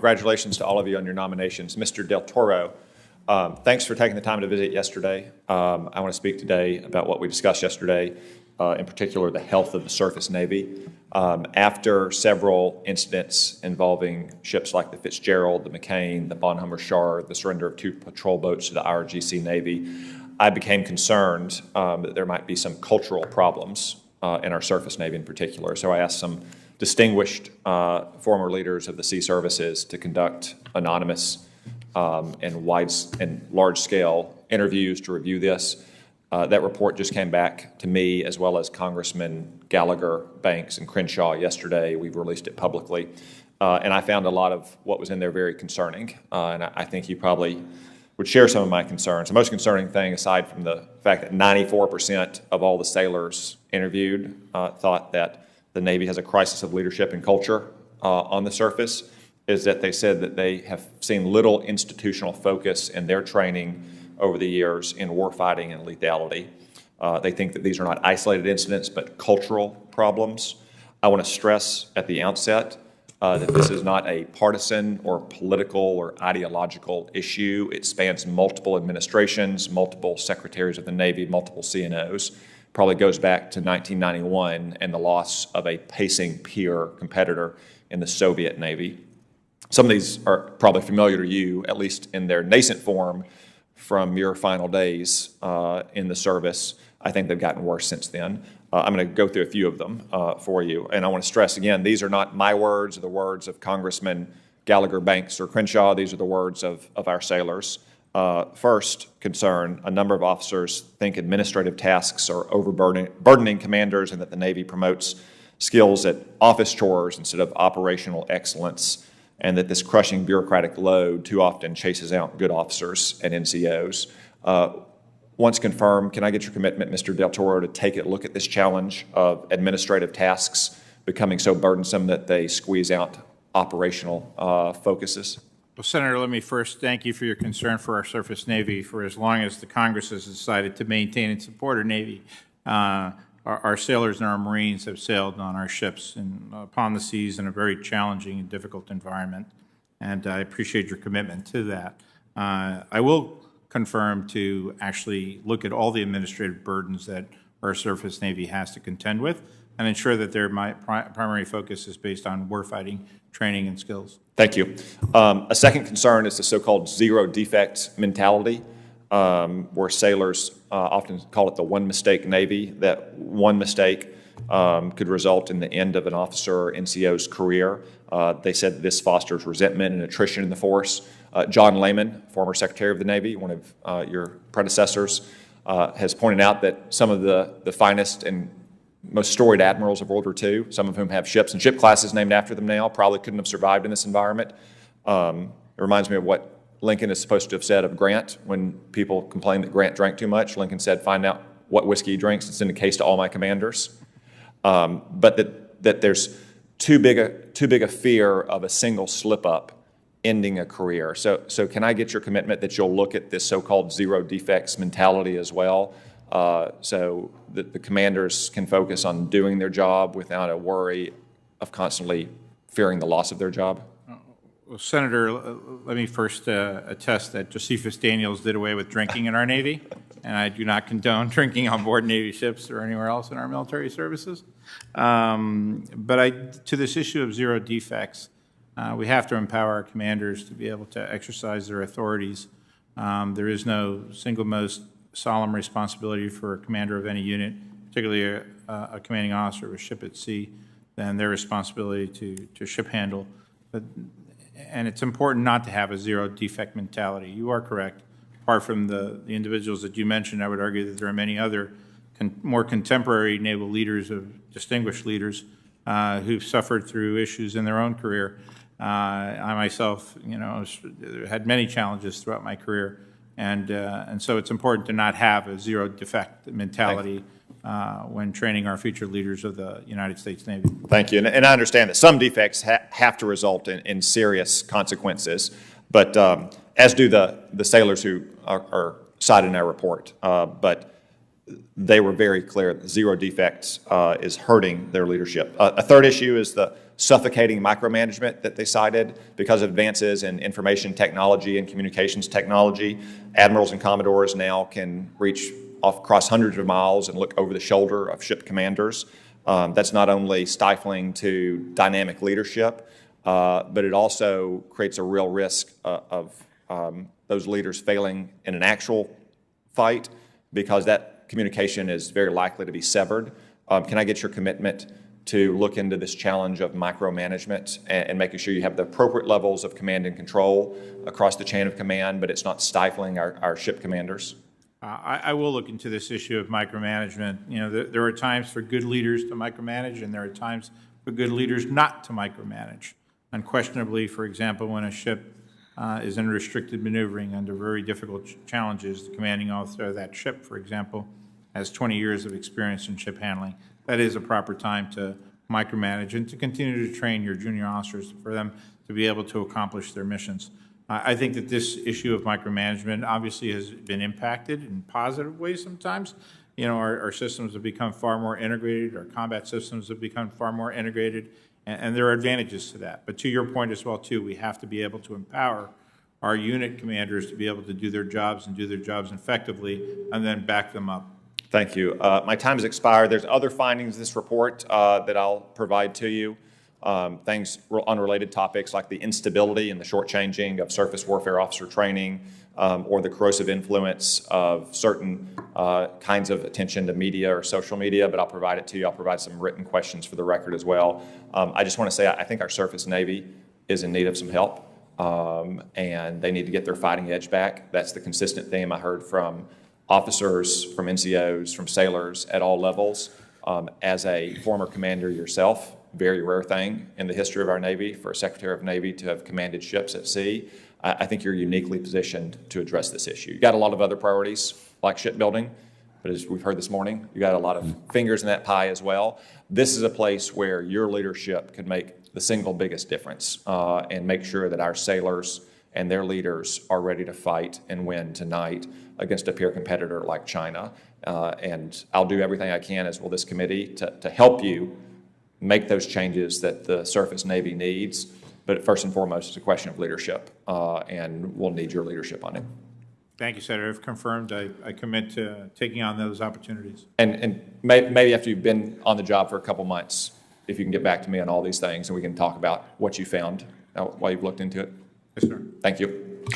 Congratulations to all of you on your nominations. Mr. Del Toro, thanks for taking the time to visit yesterday. I want to speak today about what we discussed yesterday, in particular the health of the surface Navy. After several incidents involving ships like the Fitzgerald, the McCain, the Bonhoeffer Char, the surrender of 2 patrol boats to the IRGC Navy, I became concerned that there might be some cultural problems in our surface Navy in particular. So I asked some distinguished former leaders of the sea services to conduct anonymous and large-scale interviews to review this. That report just came back to me, as well as Congressman Gallagher, Banks, and Crenshaw yesterday. We've released it publicly. And I found a lot of what was in there very concerning. And I think you probably would share some of my concerns. The most concerning thing, aside from the fact that 94% of all the sailors interviewed thought that the Navy has a crisis of leadership and culture on the surface, is that they said that they have seen little institutional focus in their training over the years in warfighting and lethality. They think that these are not isolated incidents, but cultural problems. I want to stress at the outset that this is not a partisan or political or ideological issue. It spans multiple administrations, multiple secretaries of the Navy, multiple CNOs. Probably goes back to 1991 and the loss of a pacing peer competitor in the Soviet Navy. Some of these are probably familiar to you, at least in their nascent form, from your final days in the service. I think they've gotten worse since then. I'm going to go through a few of them for you. And I want to stress again, these are not my words or the words of Congressman Gallagher, Banks, or Crenshaw. These are the words of our sailors. First concern, a number of officers think administrative tasks are overburdening commanders and that the Navy promotes skills at office chores instead of operational excellence, and that this crushing bureaucratic load too often chases out good officers and NCOs. Once confirmed, can I get your commitment, Mr. Del Toro, to take a look at this challenge of administrative tasks becoming so burdensome that they squeeze out operational focuses? Well, Senator, let me first thank you for your concern for our surface Navy. For as long as the Congress has decided to maintain and support our Navy, our sailors and our Marines have sailed on our ships and upon the seas in a very challenging and difficult environment, and I appreciate your commitment to that. I will confirm to actually look at all the administrative burdens that our surface Navy has to contend with and ensure that their primary focus is based on warfighting, training, and skills. Thank you. A second concern is the so-called zero defects mentality, where sailors often call it the one mistake Navy, that one mistake could result in the end of an officer or NCO's career. They said that this fosters resentment and attrition in the force. John Lehman, former Secretary of the Navy, one of your predecessors, has pointed out that some of the finest and most storied admirals of World War II, some of whom have ships and ship classes named after them now, probably couldn't have survived in this environment. It reminds me of what Lincoln is supposed to have said of Grant when people complained that Grant drank too much. Lincoln said, "Find out what whiskey he drinks and send a case to all my commanders." But that there's too big a fear of a single slip-up ending a career. So can I get your commitment that you'll look at this so-called zero defects mentality as well, so that the commanders can focus on doing their job without a worry of constantly fearing the loss of their job? Well, Senator, let me first attest that Josephus Daniels did away with drinking in our Navy, and I do not condone drinking on board Navy ships or anywhere else in our military services. But to this issue of zero defects, we have to empower our commanders to be able to exercise their authorities. There is no single most solemn responsibility for a commander of any unit, particularly a commanding officer of a ship at sea, than their responsibility to ship handle. And it's important not to have a zero defect mentality. You are correct. Apart from the individuals that you mentioned, I would argue that there are many other more contemporary naval leaders, distinguished leaders, who've suffered through issues in their own career. I myself, had many challenges throughout my career, and so it's important to not have a zero defect mentality when training our future leaders of the United States Navy. Thank you. And I understand that some defects have to result in serious consequences, but as do the sailors who are cited in our report. But they were very clear that zero defects is hurting their leadership. A third issue is the suffocating micromanagement that they cited because of advances in information technology and communications technology. Admirals and commodores now can reach across hundreds of miles and look over the shoulder of ship commanders. That's not only stifling to dynamic leadership, but it also creates a real risk of those leaders failing in an actual fight because that communication is very likely to be severed. Can I get your commitment to look into this challenge of micromanagement and making sure you have the appropriate levels of command and control across the chain of command, but it's not stifling our ship commanders? I will look into this issue of micromanagement. You know, there are times for good leaders to micromanage, and there are times for good leaders not to micromanage. Unquestionably, for example, when a ship is in restricted maneuvering under very difficult challenges, the commanding officer of that ship, for example, has 20 years of experience in ship handling. That is a proper time to micromanage and to continue to train your junior officers for them to be able to accomplish their missions. I think that this issue of micromanagement obviously has been impacted in positive ways sometimes. You know, our systems have become far more integrated, our combat systems have become far more integrated, and there are advantages to that. But to your point as well, too, we have to be able to empower our unit commanders to be able to do their jobs and do their jobs effectively and then back them up. Thank you. My time has expired. There's other findings in this report that I'll provide to you. Things, unrelated topics like the instability and the shortchanging of surface warfare officer training or the corrosive influence of certain kinds of attention to media or social media, but I'll provide it to you. I'll provide some written questions for the record as well. I just want to say I think our surface Navy is in need of some help, and they need to get their fighting edge back. That's the consistent theme I heard from officers, from NCOs, from sailors at all levels. As a former commander yourself, very rare thing in the history of our Navy for a Secretary of Navy to have commanded ships at sea. I think you're uniquely positioned to address this issue. You got a lot of other priorities like shipbuilding, but as we've heard this morning, you got a lot of fingers in that pie as well. This is a place where your leadership could make the single biggest difference and make sure that our sailors and their leaders are ready to fight and win tonight against a peer competitor like China. And I'll do everything I can, as will this committee, to help you make those changes that the surface Navy needs. But first and foremost, it's a question of leadership, and we'll need your leadership on it. Thank you, Senator. If confirmed, I commit to taking on those opportunities. And maybe after you've been on the job for a couple months, if you can get back to me on all these things, and we can talk about what you found while you've looked into it. Yes, sir. Thank you.